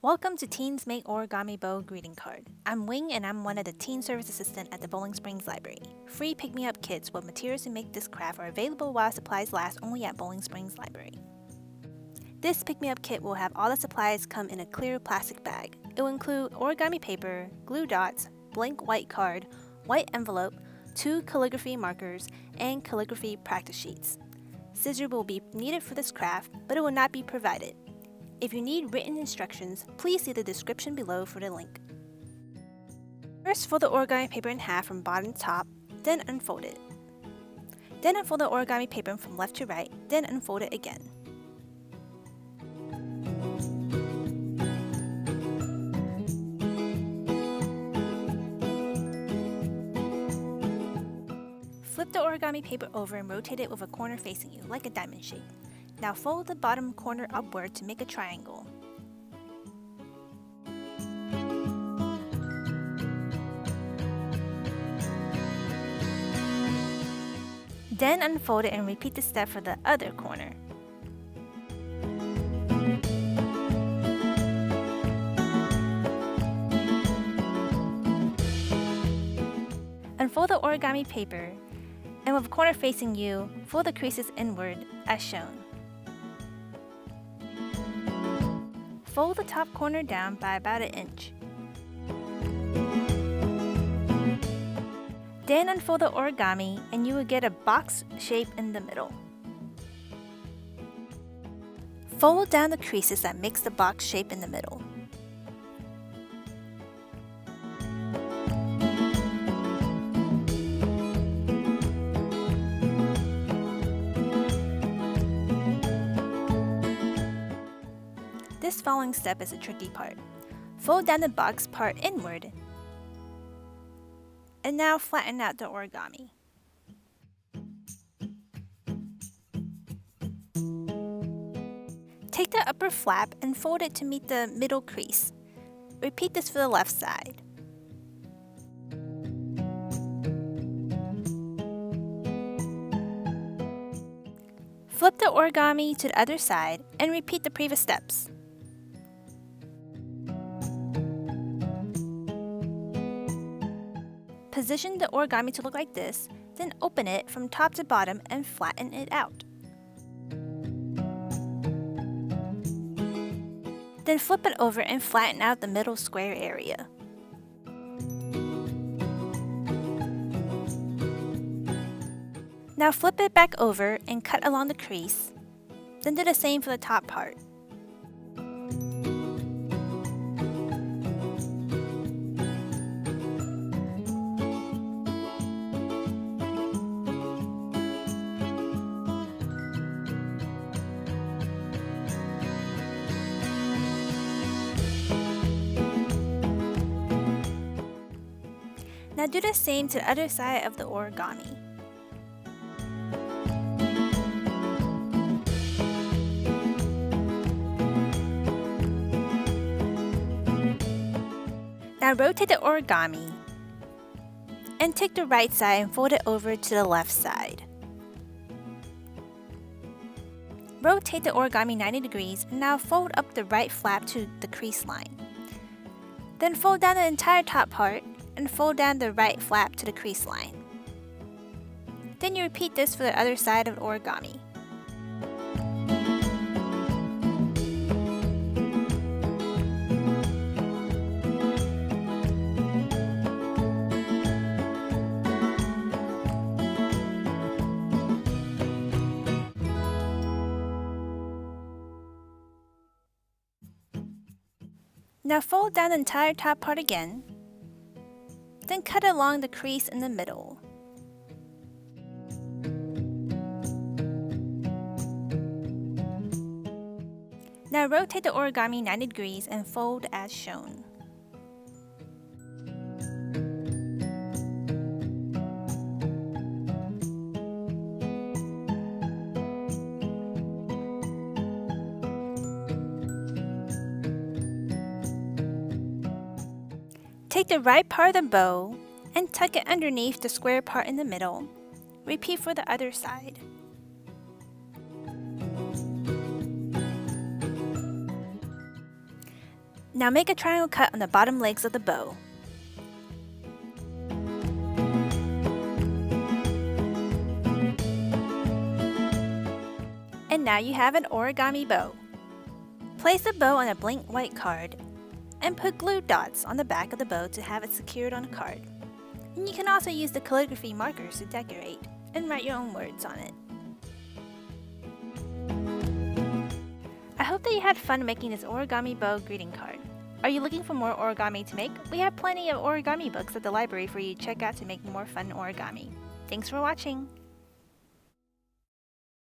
Welcome to Teens Make Origami Bow greeting card. I'm Wing and I'm one of the teen service assistant at the Bowling Springs Library. Free pick-me-up kits with materials to make this craft are available while supplies last only at Bowling Springs Library. This pick-me-up kit will have all the supplies come in a clear plastic bag. It will include origami paper, glue dots, blank white card, white envelope, 2 calligraphy markers, and calligraphy practice sheets. Scissors will be needed for this craft, but it will not be provided. If you need written instructions, please see the description below for the link. First, fold the origami paper in half from bottom to top, then unfold it. Then unfold the origami paper from left to right, then unfold it again. Flip the origami paper over and rotate it with a corner facing you, like a diamond shape. Now fold the bottom corner upward to make a triangle. Then unfold it and repeat the step for the other corner. Unfold the origami paper, and with a corner facing you, fold the creases inward as shown. Fold the top corner down by about an inch. Then unfold the origami and you will get a box shape in the middle. Fold down the creases that makes the box shape in the middle. This following step is a tricky part. Fold down the box part inward, and now flatten out the origami. Take the upper flap and fold it to meet the middle crease. Repeat this for the left side. Flip the origami to the other side and repeat the previous steps. Position the origami to look like this, then open it from top to bottom and flatten it out. Then flip it over and flatten out the middle square area. Now flip it back over and cut along the crease, then do the same for the top part. Now do the same to the other side of the origami. Now rotate the origami and take the right side and fold it over to the left side. Rotate the origami 90 degrees and now fold up the right flap to the crease line. Then fold down the entire top part and fold down the right flap to the crease line. Then you repeat this for the other side of the origami. Now fold down the entire top part again, then cut along the crease in the middle. Now rotate the origami 90 degrees and fold as shown. Take the right part of the bow and tuck it underneath the square part in the middle. Repeat for the other side. Now make a triangle cut on the bottom legs of the bow. And now you have an origami bow. Place the bow on a blank white card and put glue dots on the back of the bow to have it secured on a card. And you can also use the calligraphy markers to decorate and write your own words on it. I hope that you had fun making this origami bow greeting card. Are you looking for more origami to make? We have plenty of origami books at the library for you to check out to make more fun origami. Thanks for watching!